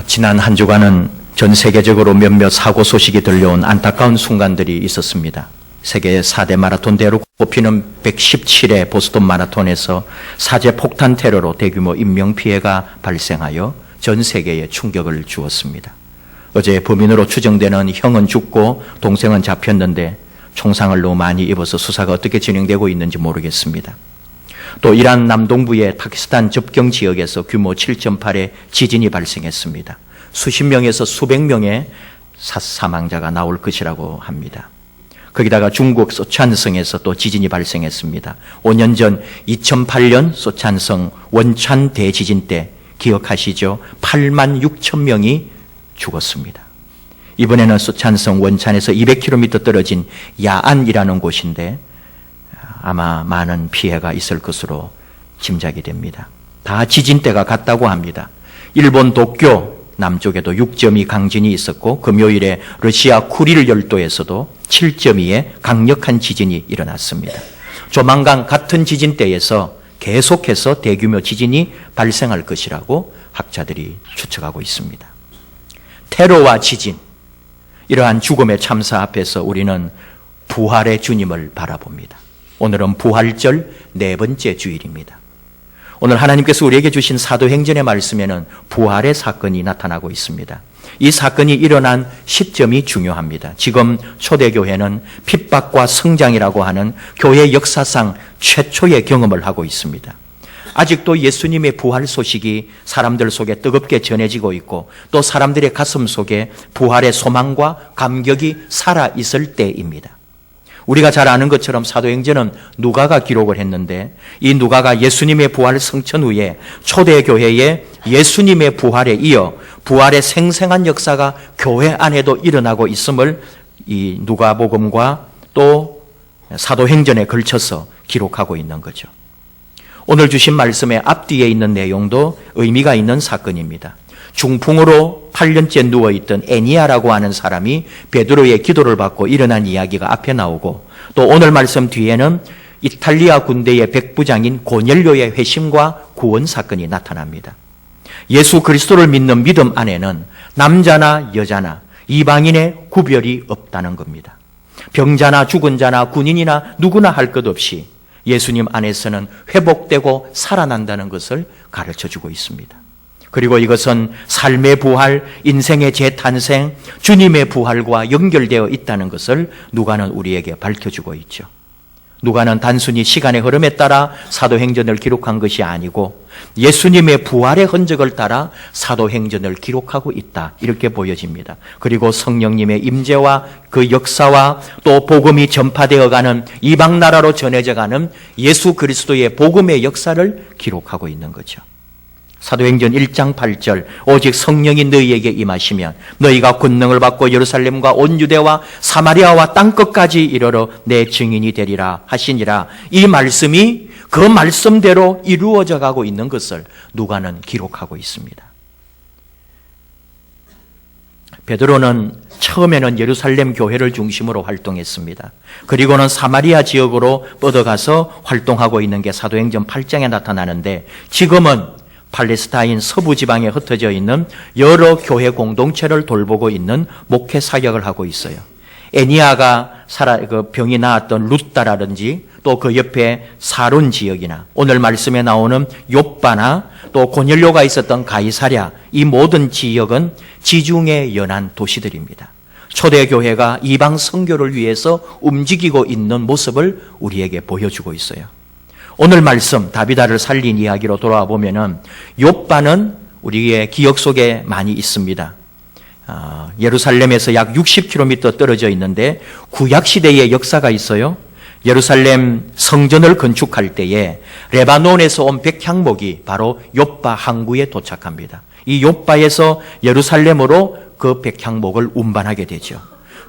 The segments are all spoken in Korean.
지난 한 주간은 전 세계적으로 몇몇 사고 소식이 들려온 안타까운 순간들이 있었습니다. 세계 4대 마라톤 대회로 꼽히는 117회 보스턴 마라톤에서 사제 폭탄 테러로 대규모 인명피해가 발생하여 전 세계에 충격을 주었습니다. 어제 범인으로 추정되는 형은 죽고 동생은 잡혔는데 총상을 너무 많이 입어서 수사가 어떻게 진행되고 있는지 모르겠습니다. 또 이란 남동부의 파키스탄 접경 지역에서 규모 7.8의 지진이 발생했습니다. 수십 명에서 수백 명의 사망자가 나올 것이라고 합니다. 거기다가 중국 소촨성에서 또 지진이 발생했습니다. 5년 전 2008년 소촨성 원천 대지진 때 기억하시죠? 8만 6천 명이 죽었습니다. 이번에는 소촨성 원천에서 200km 떨어진 야안이라는 곳인데 아마 많은 피해가 있을 것으로 짐작이 됩니다. 다 지진대가 같다고 합니다. 일본 도쿄 남쪽에도 6.2 강진이 있었고 금요일에 러시아 쿠릴 열도에서도 7.2의 강력한 지진이 일어났습니다. 조만간 같은 지진대에서 계속해서 대규모 지진이 발생할 것이라고 학자들이 추측하고 있습니다. 테러와 지진, 이러한 죽음의 참사 앞에서 우리는 부활의 주님을 바라봅니다. 오늘은 부활절 네 번째 주일입니다. 오늘 하나님께서 우리에게 주신 사도행전의 말씀에는 부활의 사건이 나타나고 있습니다. 이 사건이 일어난 시점이 중요합니다. 지금 초대교회는 핍박과 성장이라고 하는 교회 역사상 최초의 경험을 하고 있습니다. 아직도 예수님의 부활 소식이 사람들 속에 뜨겁게 전해지고 있고 또 사람들의 가슴 속에 부활의 소망과 감격이 살아있을 때입니다. 우리가 잘 아는 것처럼 사도행전은 누가가 기록을 했는데 이 누가가 예수님의 부활 성천 후에 초대교회의 예수님의 부활에 이어 부활의 생생한 역사가 교회 안에도 일어나고 있음을 이 누가복음과 또 사도행전에 걸쳐서 기록하고 있는 거죠. 오늘 주신 말씀의 앞뒤에 있는 내용도 의미가 있는 사건입니다. 중풍으로 8년째 누워있던 애니아라고 하는 사람이 베드로의 기도를 받고 일어난 이야기가 앞에 나오고 또 오늘 말씀 뒤에는 이탈리아 군대의 백부장인 고넬료의 회심과 구원 사건이 나타납니다. 예수 그리스도를 믿는 믿음 안에는 남자나 여자나 이방인의 구별이 없다는 겁니다. 병자나 죽은 자나 군인이나 누구나 할 것 없이 예수님 안에서는 회복되고 살아난다는 것을 가르쳐주고 있습니다. 그리고 이것은 삶의 부활, 인생의 재탄생, 주님의 부활과 연결되어 있다는 것을 누가는 우리에게 밝혀주고 있죠. 누가는 단순히 시간의 흐름에 따라 사도행전을 기록한 것이 아니고 예수님의 부활의 흔적을 따라 사도행전을 기록하고 있다, 이렇게 보여집니다. 그리고 성령님의 임재와 그 역사와 또 복음이 전파되어가는 이방 나라로 전해져가는 예수 그리스도의 복음의 역사를 기록하고 있는 거죠. 사도행전 1장 8절 오직 성령이 너희에게 임하시면 너희가 권능을 받고 예루살렘과 온 유대와 사마리아와 땅끝까지 이르러 내 증인이 되리라 하시니라. 이 말씀이 그 말씀대로 이루어져 가고 있는 것을 누가는 기록하고 있습니다. 베드로는 처음에는 예루살렘 교회를 중심으로 활동했습니다. 그리고는 사마리아 지역으로 뻗어가서 활동하고 있는 게 사도행전 8장에 나타나는데 지금은 팔레스타인 서부 지방에 흩어져 있는 여러 교회 공동체를 돌보고 있는 목회 사역을 하고 있어요. 애니아가 병이 나았던 루따라든지 또 그 옆에 사론 지역이나 오늘 말씀에 나오는 욥바나 또 고넬료가 있었던 가이사랴, 이 모든 지역은 지중해 연안 도시들입니다. 초대교회가 이방 선교를 위해서 움직이고 있는 모습을 우리에게 보여주고 있어요. 오늘 말씀 다비다를 살린 이야기로 돌아와 보면은 욥바는 우리의 기억 속에 많이 있습니다. 예루살렘에서 약 60km 떨어져 있는데 구약 시대의 역사가 있어요. 예루살렘 성전을 건축할 때에 레바논에서 온 백향목이 바로 욥바 항구에 도착합니다. 이 욥바에서 예루살렘으로 그 백향목을 운반하게 되죠.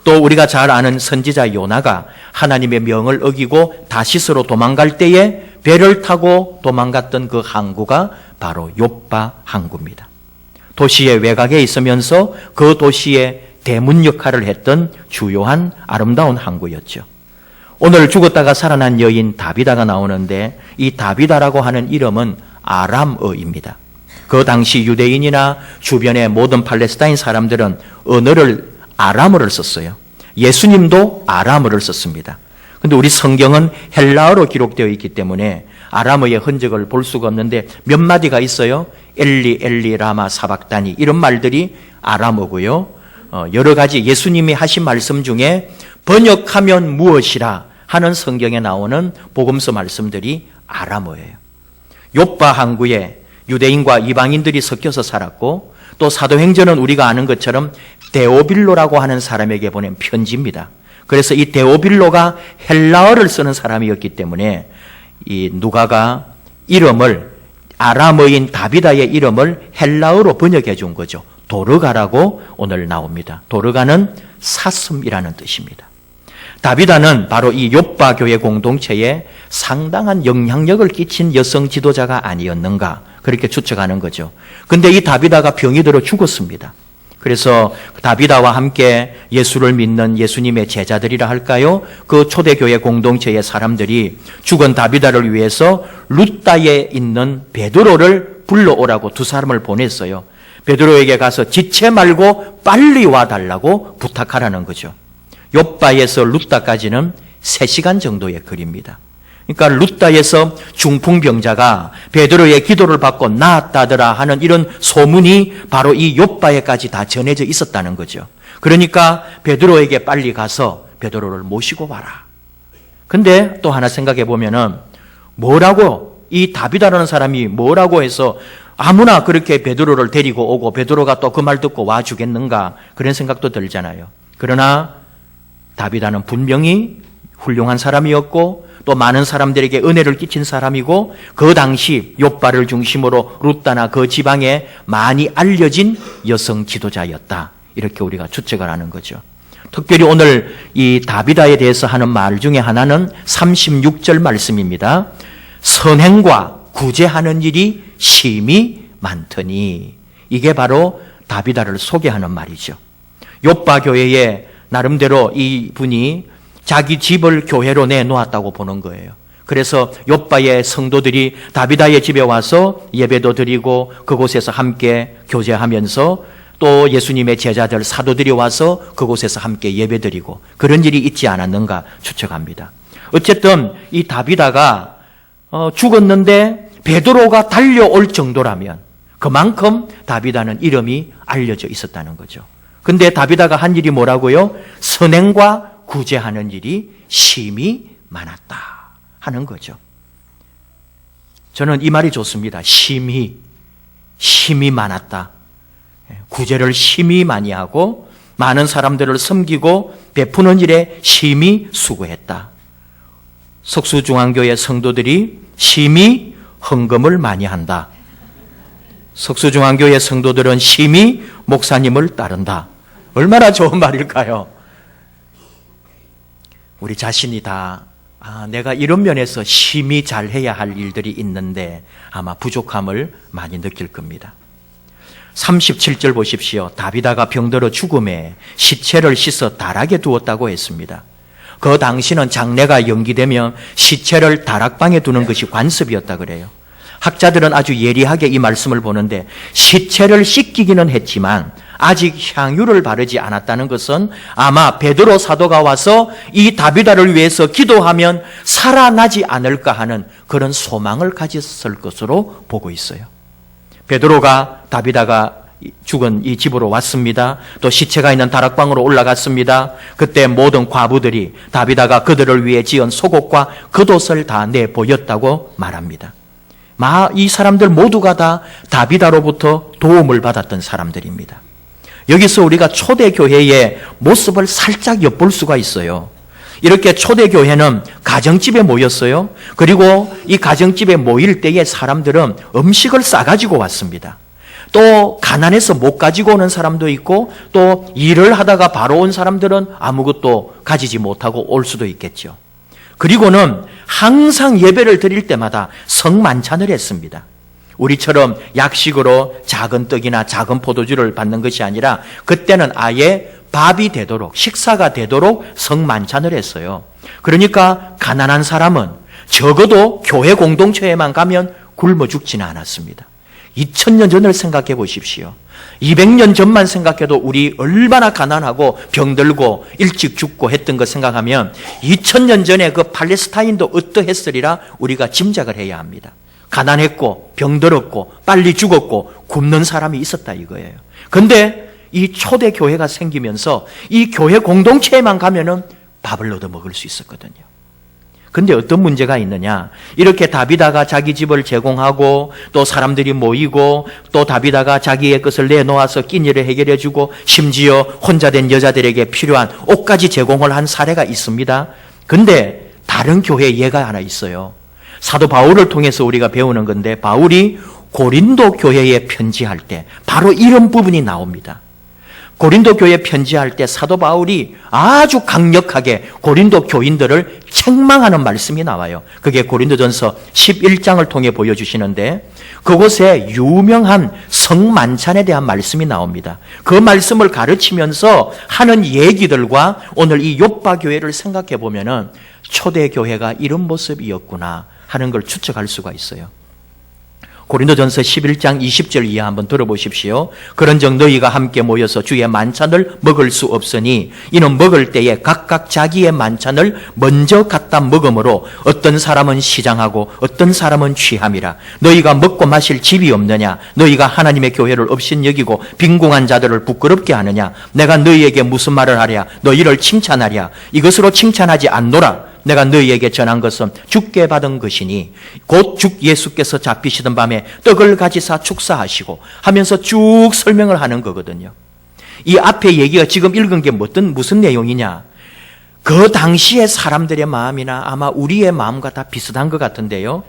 또 우리가 잘 아는 선지자 요나가 하나님의 명을 어기고 다시스로 도망갈 때에 배를 타고 도망갔던 그 항구가 바로 욥바 항구입니다. 도시의 외곽에 있으면서 그 도시의 대문 역할을 했던 주요한 아름다운 항구였죠. 오늘 죽었다가 살아난 여인 다비다가 나오는데 이 다비다라고 하는 이름은 아람어입니다. 그 당시 유대인이나 주변의 모든 팔레스타인 사람들은 언어를 아람어를 썼어요. 예수님도 아람어를 썼습니다. 근데 우리 성경은 헬라어로 기록되어 있기 때문에 아람어의 흔적을 볼 수가 없는데 몇 마디가 있어요. 엘리 엘리 라마 사박다니 이런 말들이 아람어고요. 여러 가지 예수님이 하신 말씀 중에 번역하면 무엇이라 하는 성경에 나오는 복음서 말씀들이 아람어예요. 욥바 항구에 유대인과 이방인들이 섞여서 살았고 또 사도행전은 우리가 아는 것처럼 데오빌로라고 하는 사람에게 보낸 편지입니다. 그래서 이 데오빌로가 헬라어를 쓰는 사람이었기 때문에 이 누가가 이름을 아람어인 다비다의 이름을 헬라어로 번역해 준 거죠. 도르가라고 오늘 나옵니다. 도르가는 사슴이라는 뜻입니다. 다비다는 바로 이 욥바 교회 공동체에 상당한 영향력을 끼친 여성 지도자가 아니었는가 그렇게 추측하는 거죠. 근데 이 다비다가 병이 들어 죽었습니다. 그래서 다비다와 함께 예수를 믿는 예수님의 제자들이라 할까요? 그 초대교회 공동체의 사람들이 죽은 다비다를 위해서 룻다에 있는 베드로를 불러오라고 두 사람을 보냈어요. 베드로에게 가서 지체 말고 빨리 와달라고 부탁하라는 거죠. 욥바에서 룻다까지는 3시간 정도의 거리입니다. 그러니까 룻다에서 중풍병자가 베드로의 기도를 받고 나았다더라 하는 이런 소문이 바로 이 욥바에까지 다 전해져 있었다는 거죠. 그러니까 베드로에게 빨리 가서 베드로를 모시고 와라. 근데 또 하나 생각해 보면은 뭐라고 이 다비다라는 사람이 뭐라고 해서 아무나 그렇게 베드로를 데리고 오고 베드로가 또 그 말 듣고 와 주겠는가 그런 생각도 들잖아요. 그러나 다비다는 분명히 훌륭한 사람이었고 또 많은 사람들에게 은혜를 끼친 사람이고 그 당시 욥바를 중심으로 룻다나 그 지방에 많이 알려진 여성 지도자였다. 이렇게 우리가 추측을 하는 거죠. 특별히 오늘 이 다비다에 대해서 하는 말 중에 하나는 36절 말씀입니다. 선행과 구제하는 일이 심히 많더니 이게 바로 다비다를 소개하는 말이죠. 욥바 교회에 나름대로 이 분이 자기 집을 교회로 내놓았다고 보는 거예요. 그래서 욥바의 성도들이 다비다의 집에 와서 예배도 드리고 그곳에서 함께 교제하면서 또 예수님의 제자들 사도들이 와서 그곳에서 함께 예배 드리고 그런 일이 있지 않았는가 추측합니다. 어쨌든 이 다비다가 죽었는데 베드로가 달려올 정도라면 그만큼 다비다는 이름이 알려져 있었다는 거죠. 근데 다비다가 한 일이 뭐라고요? 선행과 구제하는 일이 심히 많았다 하는 거죠. 저는 이 말이 좋습니다. 심히 많았다. 구제를 심히 많이 하고 많은 사람들을 섬기고 베푸는 일에 심히 수고했다. 석수중앙교회 성도들이 심히 헌금을 많이 한다. 석수중앙교회 성도들은 심히 목사님을 따른다. 얼마나 좋은 말일까요? 우리 자신이 다 내가 이런 면에서 심히 잘해야 할 일들이 있는데 아마 부족함을 많이 느낄 겁니다. 37절 보십시오. 다비다가 병들어 죽음에 시체를 씻어 다락에 두었다고 했습니다. 그 당시는 장례가 연기되면 시체를 다락방에 두는 것이 관습이었다 그래요. 학자들은 아주 예리하게 이 말씀을 보는데 시체를 씻기기는 했지만 아직 향유를 바르지 않았다는 것은 아마 베드로 사도가 와서 이 다비다를 위해서 기도하면 살아나지 않을까 하는 그런 소망을 가졌을 것으로 보고 있어요. 베드로가 다비다가 죽은 이 집으로 왔습니다. 또 시체가 있는 다락방으로 올라갔습니다. 그때 모든 과부들이 다비다가 그들을 위해 지은 속옷과 겉옷을 다 내보였다고 말합니다. 이 사람들 모두가 다 다비다로부터 도움을 받았던 사람들입니다. 여기서 우리가 초대교회의 모습을 살짝 엿볼 수가 있어요. 이렇게 초대교회는 가정집에 모였어요. 그리고 이 가정집에 모일 때에 사람들은 음식을 싸가지고 왔습니다. 또 가난해서 못 가지고 오는 사람도 있고 또 일을 하다가 바로 온 사람들은 아무것도 가지지 못하고 올 수도 있겠죠. 그리고는 항상 예배를 드릴 때마다 성만찬을 했습니다. 우리처럼 약식으로 작은 떡이나 작은 포도주를 받는 것이 아니라 그때는 아예 밥이 되도록 식사가 되도록 성만찬을 했어요. 그러니까 가난한 사람은 적어도 교회 공동체에만 가면 굶어 죽지는 않았습니다. 2000년 전을 생각해 보십시오. 200년 전만 생각해도 우리 얼마나 가난하고 병들고 일찍 죽고 했던 거 생각하면 2000년 전에 그 팔레스타인도 어떠했으리라 우리가 짐작을 해야 합니다. 가난했고 병들었고 빨리 죽었고 굶는 사람이 있었다 이거예요. 그런데 이 초대 교회가 생기면서 이 교회 공동체에만 가면은 밥을 얻어 먹을 수 있었거든요. 근데 어떤 문제가 있느냐? 이렇게 다비다가 자기 집을 제공하고 또 사람들이 모이고 또 다비다가 자기의 것을 내놓아서 끼니를 해결해주고 심지어 혼자 된 여자들에게 필요한 옷까지 제공을 한 사례가 있습니다. 근데 다른 교회 예가 하나 있어요. 사도 바울을 통해서 우리가 배우는 건데 바울이 고린도 교회에 편지할 때 바로 이런 부분이 나옵니다. 고린도 교회에 편지할 때 사도 바울이 아주 강력하게 고린도 교인들을 책망하는 말씀이 나와요. 그게 고린도전서 11장을 통해 보여주시는데 그곳에 유명한 성만찬에 대한 말씀이 나옵니다. 그 말씀을 가르치면서 하는 얘기들과 오늘 이 요빠 교회를 생각해 보면은 초대 교회가 이런 모습이었구나 하는 걸 추측할 수가 있어요. 고린도전서 11장 20절 이하 한번 들어보십시오. 그런즉 너희가 함께 모여서 주의 만찬을 먹을 수 없으니 이는 먹을 때에 각각 자기의 만찬을 먼저 갖다 먹음으로 어떤 사람은 시장하고 어떤 사람은 취함이라. 너희가 먹고 마실 집이 없느냐? 너희가 하나님의 교회를 업신여기고 빈궁한 자들을 부끄럽게 하느냐? 내가 너희에게 무슨 말을 하랴? 너희를 칭찬하랴? 이것으로 칭찬하지 않노라. 내가 너희에게 전한 것은 주께 받은 것이니 곧 주 예수께서 잡히시던 밤에 떡을 가지사 축사하시고 하면서 쭉 설명을 하는 거거든요. 이 앞에 얘기가 지금 읽은 게 무슨 내용이냐? 그 당시의 사람들의 마음이나 아마 우리의 마음과 다 비슷한 것 같은데요.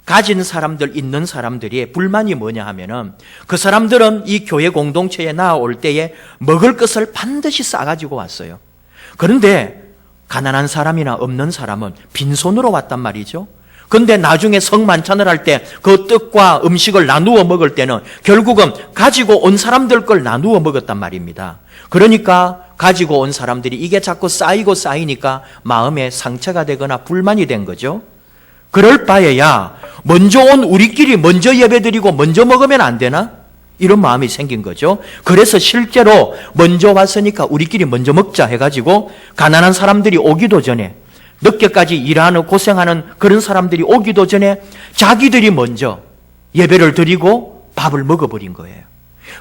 가진 사람들, 있는 사람들이 불만이 뭐냐 하면은 그 사람들은 이 교회 공동체에 나아올 때에 먹을 것을 반드시 싸가지고 왔어요. 그런데 가난한 사람이나 없는 사람은 빈손으로 왔단 말이죠. 근데 나중에 성만찬을 할 때 그 떡과 음식을 나누어 먹을 때는 결국은 가지고 온 사람들 걸 나누어 먹었단 말입니다. 그러니까 가지고 온 사람들이 이게 자꾸 쌓이니까 마음에 상처가 되거나 불만이 된 거죠. 그럴 바에야 먼저 온 우리끼리 먼저 예배드리고 먼저 먹으면 안 되나? 이런 마음이 생긴 거죠. 그래서 실제로 먼저 왔으니까 우리끼리 먼저 먹자 해가지고 가난한 사람들이 오기도 전에 늦게까지 일하는 고생하는 그런 사람들이 오기도 전에 자기들이 먼저 예배를 드리고 밥을 먹어버린 거예요.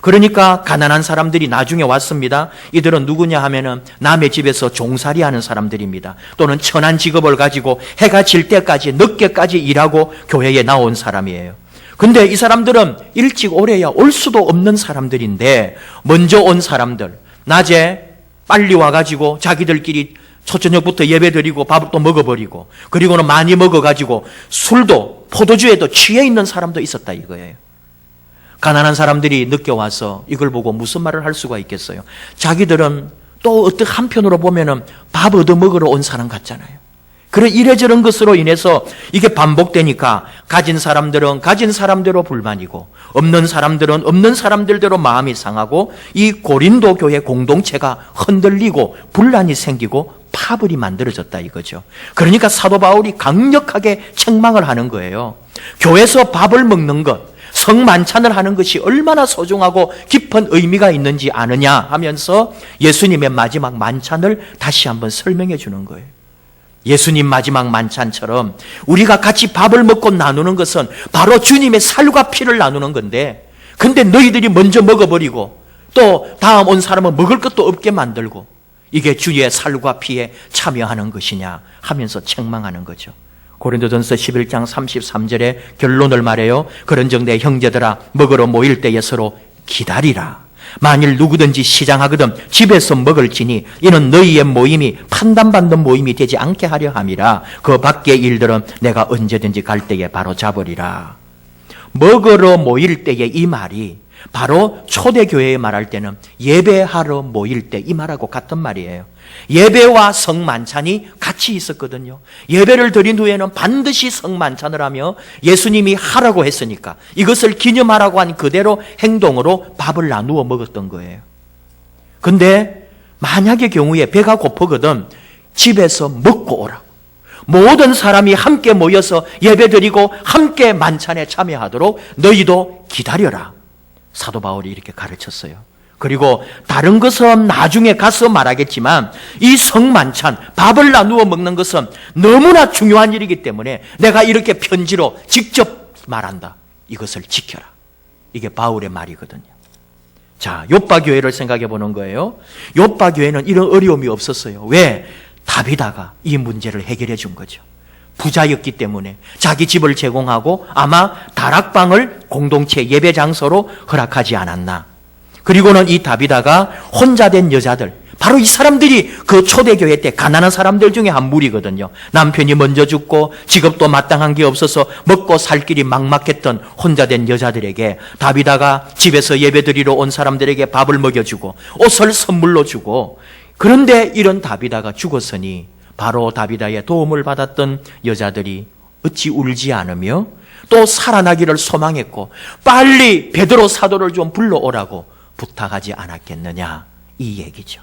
그러니까 가난한 사람들이 나중에 왔습니다. 이들은 누구냐 하면은 남의 집에서 종살이 하는 사람들입니다. 또는 천한 직업을 가지고 해가 질 때까지 늦게까지 일하고 교회에 나온 사람이에요. 근데 이 사람들은 일찍 오래야 올 수도 없는 사람들인데 먼저 온 사람들 낮에 빨리 와가지고 자기들끼리 초저녁부터 예배드리고 밥을 또 먹어버리고 그리고는 많이 먹어가지고 술도 포도주에도 취해 있는 사람도 있었다 이거예요. 가난한 사람들이 늦게 와서 이걸 보고 무슨 말을 할 수가 있겠어요. 자기들은 또 어떻게 한편으로 보면은 밥 얻어 먹으러 온 사람 같잖아요. 그런 이래저런 것으로 인해서 이게 반복되니까 가진 사람들은 가진 사람대로 불만이고 없는 사람들은 없는 사람들대로 마음이 상하고 이 고린도 교회 공동체가 흔들리고 분란이 생기고 파벌이 만들어졌다 이거죠. 그러니까 사도 바울이 강력하게 책망을 하는 거예요. 교회에서 밥을 먹는 것, 성만찬을 하는 것이 얼마나 소중하고 깊은 의미가 있는지 아느냐 하면서 예수님의 마지막 만찬을 다시 한번 설명해 주는 거예요. 예수님 마지막 만찬처럼 우리가 같이 밥을 먹고 나누는 것은 바로 주님의 살과 피를 나누는 건데 근데 너희들이 먼저 먹어버리고 또 다음 온 사람은 먹을 것도 없게 만들고 이게 주의 살과 피에 참여하는 것이냐 하면서 책망하는 거죠. 고린도전서 11장 33절에 결론을 말해요. 그런즉 내 형제들아 먹으러 모일 때에 서로 기다리라. 만일 누구든지 시장하거든 집에서 먹을지니 이는 너희의 모임이 판단받는 모임이 되지 않게 하려 함이라. 그 밖의 일들은 내가 언제든지 갈 때에 바로 잡으리라. 먹으러 모일 때에 이 말이 바로 초대교회에 말할 때는 예배하러 모일 때 이 말하고 같은 말이에요. 예배와 성만찬이 같이 있었거든요. 예배를 드린 후에는 반드시 성만찬을 하며 예수님이 하라고 했으니까 이것을 기념하라고 한 그대로 행동으로 밥을 나누어 먹었던 거예요. 근데 만약의 경우에 배가 고프거든 집에서 먹고 오라고. 모든 사람이 함께 모여서 예배드리고 함께 만찬에 참여하도록 너희도 기다려라. 사도 바울이 이렇게 가르쳤어요. 그리고 다른 것은 나중에 가서 말하겠지만 이 성만찬, 밥을 나누어 먹는 것은 너무나 중요한 일이기 때문에 내가 이렇게 편지로 직접 말한다. 이것을 지켜라. 이게 바울의 말이거든요. 자, 요빠 교회를 생각해 보는 거예요. 요빠 교회는 이런 어려움이 없었어요. 왜? 다비다가 이 문제를 해결해 준 거죠. 부자였기 때문에 자기 집을 제공하고 아마 다락방을 공동체 예배 장소로 허락하지 않았나. 그리고는 이 다비다가 혼자 된 여자들, 바로 이 사람들이 그 초대교회 때 가난한 사람들 중에 한 무리거든요. 남편이 먼저 죽고 직업도 마땅한 게 없어서 먹고 살 길이 막막했던 혼자 된 여자들에게 다비다가 집에서 예배드리러 온 사람들에게 밥을 먹여주고 옷을 선물로 주고, 그런데 이런 다비다가 죽었으니 바로 다비다의 도움을 받았던 여자들이 어찌 울지 않으며 또 살아나기를 소망했고 빨리 베드로 사도를 좀 불러오라고 부탁하지 않았겠느냐, 이 얘기죠.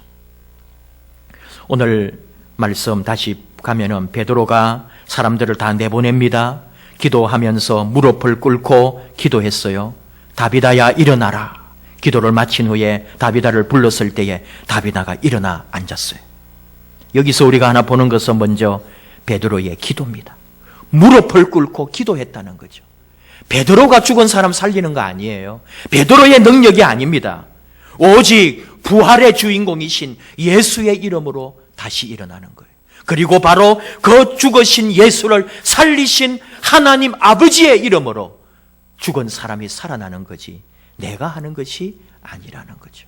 오늘 말씀 다시 가면은 베드로가 사람들을 다 내보냅니다. 기도하면서 무릎을 꿇고 기도했어요. 다비다야 일어나라. 기도를 마친 후에 다비다를 불렀을 때에 다비다가 일어나 앉았어요. 여기서 우리가 하나 보는 것은 먼저 베드로의 기도입니다. 무릎을 꿇고 기도했다는 거죠. 베드로가 죽은 사람 살리는 거 아니에요. 베드로의 능력이 아닙니다. 오직 부활의 주인공이신 예수의 이름으로 다시 일어나는 거예요. 그리고 바로 그 죽으신 예수를 살리신 하나님 아버지의 이름으로 죽은 사람이 살아나는 거지 내가 하는 것이 아니라는 거죠.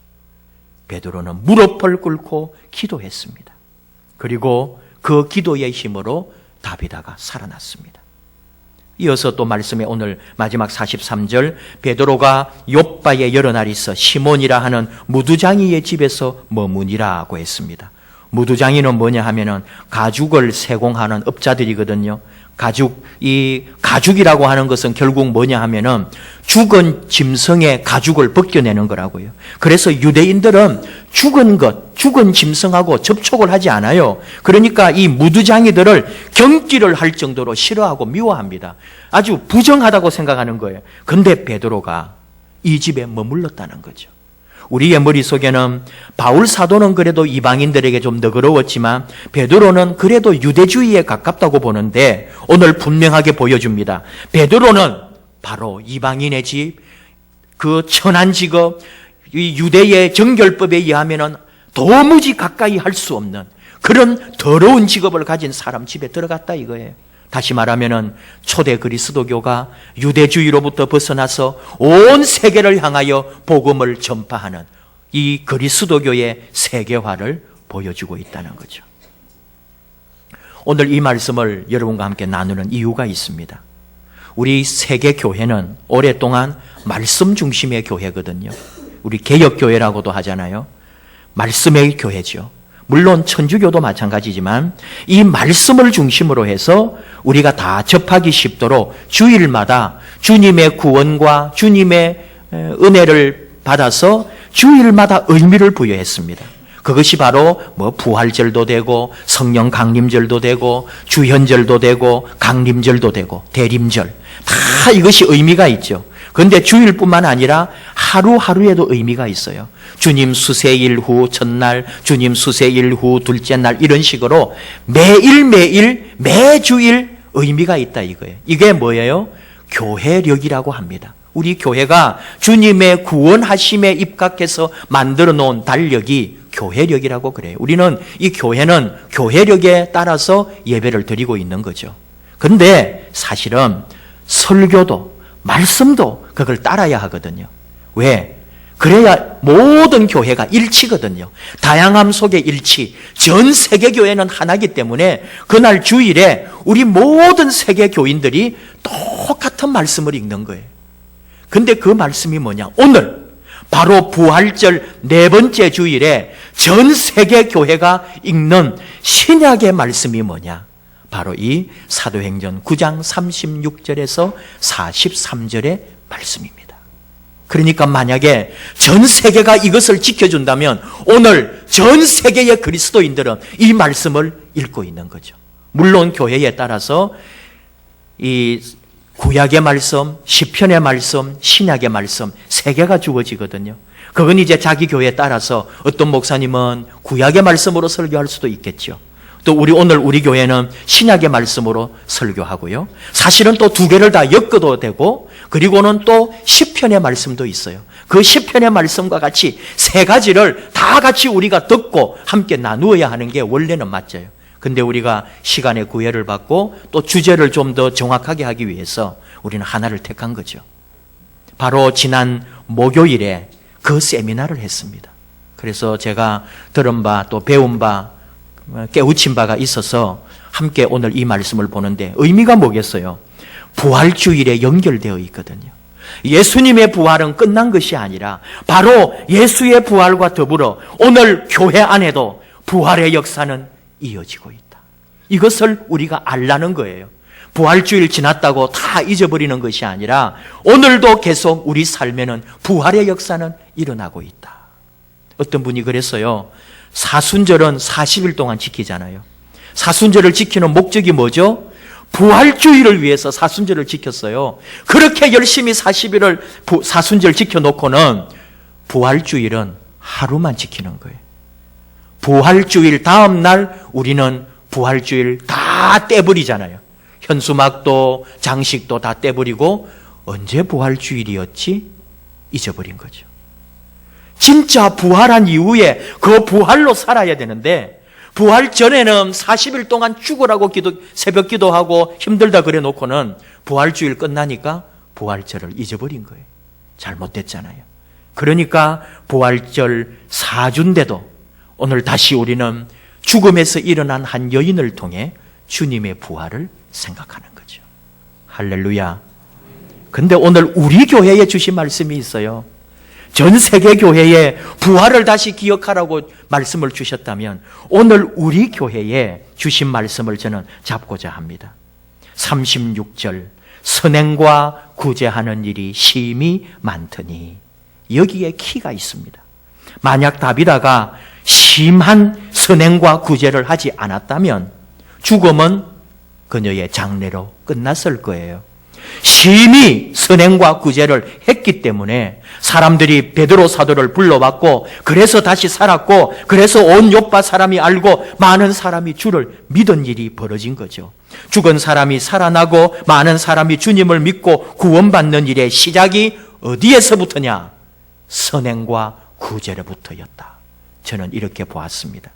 베드로는 무릎을 꿇고 기도했습니다. 그리고 그 기도의 힘으로 다비다가 살아났습니다. 이어서 또 말씀에 오늘 마지막 43절, 베드로가 욥바에 여러 날 있어 시몬이라 하는 무두장이의 집에서 머무니라고 했습니다. 무두장이는 뭐냐 하면은 가죽을 세공하는 업자들이거든요. 이 가죽이라고 하는 것은 결국 뭐냐 하면은 죽은 짐승의 가죽을 벗겨내는 거라고요. 그래서 유대인들은 죽은 짐승하고 접촉을 하지 않아요. 그러니까 이 무두장이들을 경기를 할 정도로 싫어하고 미워합니다. 아주 부정하다고 생각하는 거예요. 근데 베드로가 이 집에 머물렀다는 거죠. 우리의 머릿속에는 바울 사도는 그래도 이방인들에게 좀 너그러웠지만 베드로는 그래도 유대주의에 가깝다고 보는데 오늘 분명하게 보여줍니다. 베드로는 바로 이방인의 집, 그 천한 직업, 이 유대의 정결법에 의하면은 도무지 가까이 할 수 없는 그런 더러운 직업을 가진 사람 집에 들어갔다 이거예요. 다시 말하면은 초대 그리스도교가 유대주의로부터 벗어나서 온 세계를 향하여 복음을 전파하는 이 그리스도교의 세계화를 보여주고 있다는 거죠. 오늘 이 말씀을 여러분과 함께 나누는 이유가 있습니다. 우리 세계교회는 오랫동안 말씀 중심의 교회거든요. 우리 개혁교회라고도 하잖아요. 말씀의 교회죠. 물론 천주교도 마찬가지지만 이 말씀을 중심으로 해서 우리가 다 접하기 쉽도록 주일마다 주님의 구원과 주님의 은혜를 받아서 주일마다 의미를 부여했습니다. 그것이 바로 부활절도 되고 성령 강림절도 되고 주현절도 되고 강림절도 되고 대림절, 다 이것이 의미가 있죠. 그런데 주일뿐만 아니라 하루하루에도 의미가 있어요. 주님 수세일 후 첫날, 주님 수세일 후 둘째 날, 이런 식으로 매일매일 매주일 의미가 있다 이거예요. 이게 뭐예요? 교회력이라고 합니다. 우리 교회가 주님의 구원하심에 입각해서 만들어 놓은 달력이 교회력이라고 그래요. 우리는 이 교회는 교회력에 따라서 예배를 드리고 있는 거죠. 근데 사실은 설교도 말씀도 그걸 따라야 하거든요. 왜? 그래야 모든 교회가 일치거든요. 다양함 속의 일치. 전 세계 교회는 하나이기 때문에 그날 주일에 우리 모든 세계 교인들이 똑같은 말씀을 읽는 거예요. 근데 그 말씀이 뭐냐? 오늘 바로 부활절 네 번째 주일에 전 세계 교회가 읽는 신약의 말씀이 뭐냐? 바로 이 사도행전 9장 36절에서 43절의 말씀입니다. 그러니까 만약에 전 세계가 이것을 지켜준다면 오늘 전 세계의 그리스도인들은 이 말씀을 읽고 있는 거죠. 물론 교회에 따라서 이 구약의 말씀, 시편의 말씀, 신약의 말씀 세 개가 주어지거든요. 그건 이제 자기 교회에 따라서 어떤 목사님은 구약의 말씀으로 설교할 수도 있겠죠. 또 오늘 우리 교회는 신약의 말씀으로 설교하고요. 사실은 또 두 개를 다 엮어도 되고, 그리고는 또 시편의 말씀도 있어요. 그 시편의 말씀과 같이 세 가지를 다 같이 우리가 듣고 함께 나누어야 하는 게 원래는 맞아요. 근데 우리가 시간의 구애를 받고 또 주제를 좀 더 정확하게 하기 위해서 우리는 하나를 택한 거죠. 바로 지난 목요일에 그 세미나를 했습니다. 그래서 제가 들은 바 또 배운 바 깨우친 바가 있어서 함께 오늘 이 말씀을 보는데 의미가 뭐겠어요? 부활주일에 연결되어 있거든요. 예수님의 부활은 끝난 것이 아니라 바로 예수의 부활과 더불어 오늘 교회 안에도 부활의 역사는 이어지고 있다. 이것을 우리가 알라는 거예요. 부활주일 지났다고 다 잊어버리는 것이 아니라 오늘도 계속 우리 삶에는 부활의 역사는 일어나고 있다. 어떤 분이 그랬어요. 사순절은 40일 동안 지키잖아요. 사순절을 지키는 목적이 뭐죠? 부활주의를 위해서 사순절을 지켰어요. 그렇게 열심히 40일을 사순절 지켜놓고는 부활주일은 하루만 지키는 거예요. 부활주일 다음 날 우리는 부활주일 다 떼버리잖아요. 현수막도 장식도 다 떼버리고 언제 부활주일이었지? 잊어버린 거죠. 진짜 부활한 이후에 그 부활로 살아야 되는데 부활 전에는 40일 동안 죽으라고 새벽 기도하고 힘들다 그래 놓고는 부활주일 끝나니까 부활절을 잊어버린 거예요. 잘못됐잖아요. 그러니까 부활절 4주인데도 오늘 다시 우리는 죽음에서 일어난 한 여인을 통해 주님의 부활을 생각하는 거죠. 할렐루야. 근데 오늘 우리 교회에 주신 말씀이 있어요. 전 세계 교회에 부활을 다시 기억하라고 말씀을 주셨다면 오늘 우리 교회에 주신 말씀을 저는 잡고자 합니다. 36절 선행과 구제하는 일이 심히 많더니 여기에 키가 있습니다. 만약 다비다가 심한 선행과 구제를 하지 않았다면 죽음은 그녀의 장래로 끝났을 거예요. 심히 선행과 구제를 했기 때문에 사람들이 베드로 사도를 불러왔고 그래서 다시 살았고 그래서 온 요파 사람이 알고 많은 사람이 주를 믿은 일이 벌어진 거죠. 죽은 사람이 살아나고 많은 사람이 주님을 믿고 구원받는 일의 시작이 어디에서부터냐? 선행과 구제로부터였다. 저는 이렇게 보았습니다.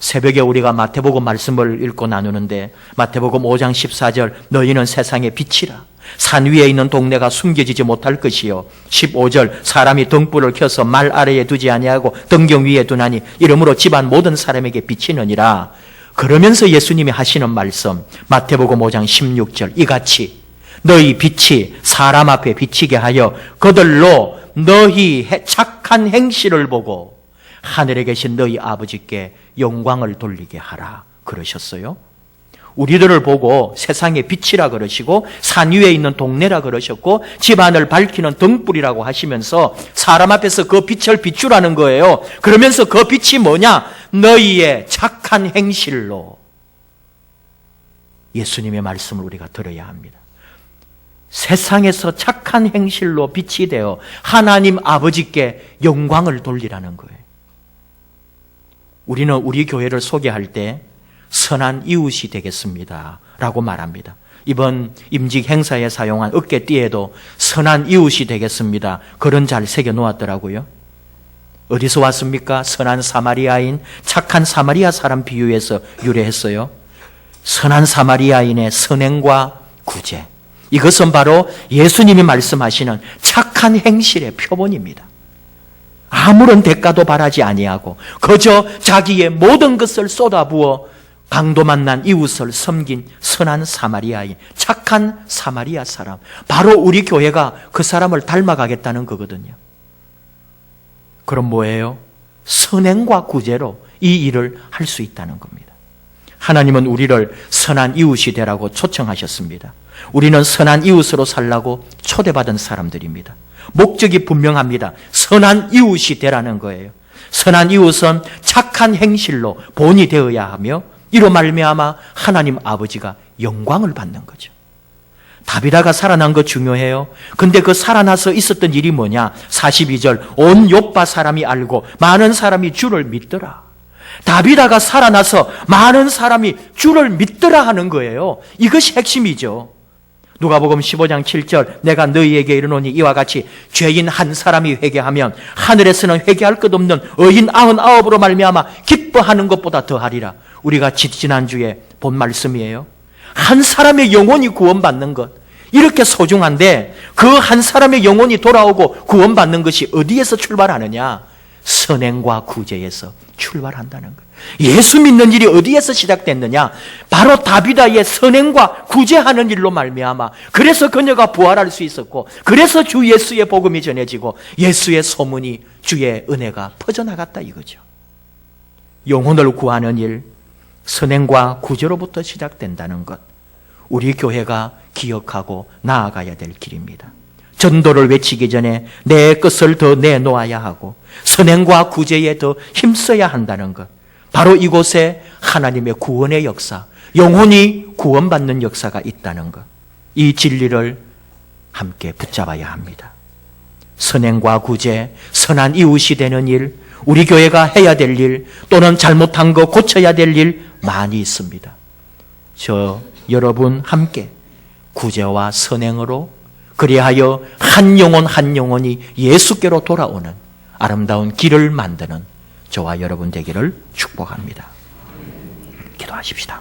새벽에 우리가 마태복음 말씀을 읽고 나누는데 마태복음 5장 14절 너희는 세상의 빛이라 산 위에 있는 동네가 숨겨지지 못할 것이요 15절 사람이 등불을 켜서 말 아래에 두지 아니하고 등경 위에 두나니 이러므로 집안 모든 사람에게 비치느니라. 그러면서 예수님이 하시는 말씀 마태복음 5장 16절 이같이 너희 빛이 사람 앞에 비치게 하여 그들로 너희 착한 행실을 보고 하늘에 계신 너희 아버지께 영광을 돌리게 하라 그러셨어요. 우리들을 보고 세상의 빛이라 그러시고 산 위에 있는 동네라 그러셨고 집안을 밝히는 등불이라고 하시면서 사람 앞에서 그 빛을 비추라는 거예요. 그러면서 그 빛이 뭐냐? 너희의 착한 행실로. 예수님의 말씀을 우리가 들어야 합니다. 세상에서 착한 행실로 빛이 되어 하나님 아버지께 영광을 돌리라는 거예요. 우리는 우리 교회를 소개할 때 선한 이웃이 되겠습니다 라고 말합니다. 이번 임직 행사에 사용한 어깨띠에도 선한 이웃이 되겠습니다 그런 잘 새겨 놓았더라고요. 어디서 왔습니까? 선한 사마리아인 착한 사마리아 사람 비유에서 유래했어요. 선한 사마리아인의 선행과 구제, 이것은 바로 예수님이 말씀하시는 착한 행실의 표본입니다. 아무런 대가도 바라지 아니하고 그저 자기의 모든 것을 쏟아부어 강도 만난 이웃을 섬긴 선한 사마리아인, 착한 사마리아 사람, 바로 우리 교회가 그 사람을 닮아가겠다는 거거든요. 그럼 뭐예요? 선행과 구제로 이 일을 할 수 있다는 겁니다. 하나님은 우리를 선한 이웃이 되라고 초청하셨습니다. 우리는 선한 이웃으로 살라고 초대받은 사람들입니다. 목적이 분명합니다. 선한 이웃이 되라는 거예요. 선한 이웃은 착한 행실로 본이 되어야 하며 이로 말미암아 하나님 아버지가 영광을 받는 거죠. 다비다가 살아난 거 중요해요. 근데 그 살아나서 있었던 일이 뭐냐? 42절, 온 욥바 사람이 알고 많은 사람이 주를 믿더라. 다비다가 살아나서 많은 사람이 주를 믿더라 하는 거예요. 이것이 핵심이죠. 누가복음 15장 7절, 내가 너희에게 이르노니 이와 같이 죄인 한 사람이 회개하면 하늘에서는 회개할 것 없는 의인 99으로 말미암아 기뻐하는 것보다 더하리라. 우리가 지난주에 본 말씀이에요. 한 사람의 영혼이 구원받는 것, 이렇게 소중한데 그 한 사람의 영혼이 돌아오고 구원받는 것이 어디에서 출발하느냐? 선행과 구제에서 출발한다는 것. 예수 믿는 일이 어디에서 시작됐느냐? 바로 다비다의 선행과 구제하는 일로 말미암아, 그래서 그녀가 부활할 수 있었고, 그래서 주 예수의 복음이 전해지고 예수의 소문이, 주의 은혜가 퍼져나갔다 이거죠. 영혼을 구하는 일, 선행과 구제로부터 시작된다는 것, 우리 교회가 기억하고 나아가야 될 길입니다. 전도를 외치기 전에 내 것을 더 내놓아야 하고 선행과 구제에 더 힘써야 한다는 것, 바로 이곳에 하나님의 구원의 역사, 영혼이 구원받는 역사가 있다는 것, 이 진리를 함께 붙잡아야 합니다. 선행과 구제, 선한 이웃이 되는 일, 우리 교회가 해야 될 일, 또는 잘못한 거 고쳐야 될 일 많이 있습니다. 여러분 함께 구제와 선행으로, 그리하여 한 영혼 한 영혼이 예수께로 돌아오는 아름다운 길을 만드는 저와 여러분 되기를 축복합니다. 기도하십시다.